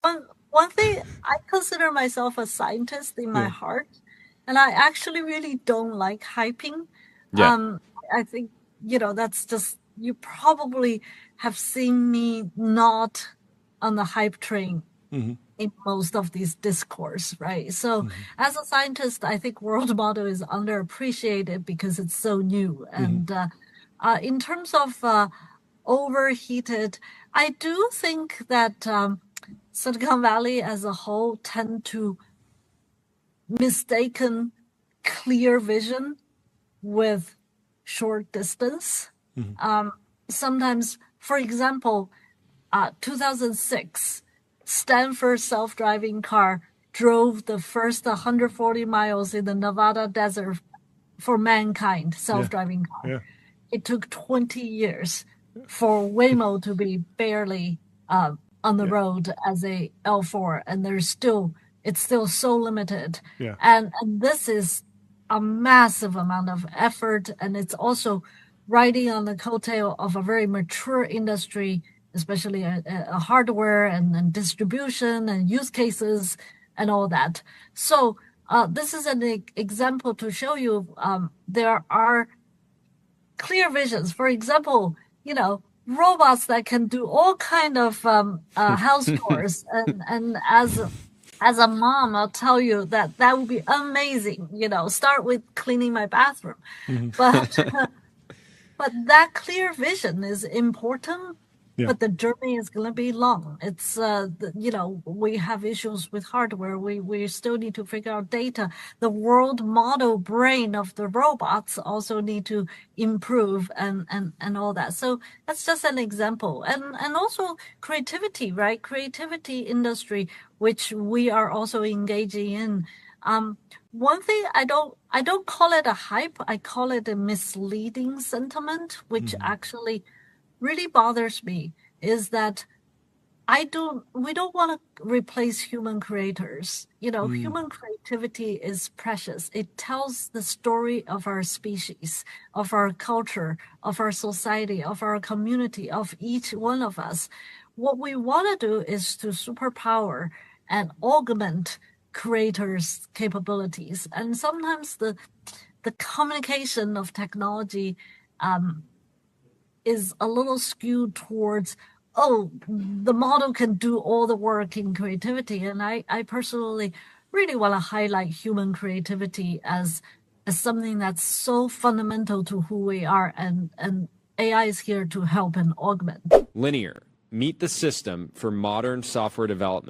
One thing, I consider myself a scientist in my Yeah. heart, and I actually really don't like hyping. Yeah. Um, I think, that's just, you probably have seen me not on the hype train Hmm. in most of these discourse, right? So Hmm. as a scientist, I think world model is underappreciated because it's so new. Hmm. And in terms of overheated, I do think that Silicon Valley as a whole tend to mistaken clear vision with short distance. Hmm. Um, Sometimes, for example, 2006, Stanford self-driving car drove the first 140 miles in the Nevada desert for mankind, Yeah. self-driving car. Yeah. It took 20 years for Waymo to be barely uh, on the Yeah. road as a L4, and it's still so limited. Yeah. And this is a massive amount of effort, and it's also riding on the coattail of a very mature industry, especially a hardware and distribution and use cases and all that. So this is an example to show you there are clear visions. For example, robots that can do all kind of house chores, and as a mom, I'll tell you that that would be amazing. Start with cleaning my bathroom, Hmm. but but that clear vision is important, Yeah. but the journey is going to be long. It's we have issues with hardware. We still need to figure out data. The world model brain of the robots also need to improve, and all that. So that's just an example. And also creativity, right? Creativity industry, which we are also engaging in. One thing, I don't call it a hype, I call it a misleading sentiment, which Hmm. actually really bothers me, is that we don't want to replace human creators. Hmm. Human creativity is precious. It tells the story of our species, of our culture, of our society, of our community, of each one of us. What we want to do is to superpower and augment creators' capabilities. And sometimes the communication of technology um, is a little skewed towards, oh, the model can do all the work in creativity. And I personally really want to highlight human creativity as something that's so fundamental to who we are, and AI is here to help and augment. Linear. Meet the system for modern software development.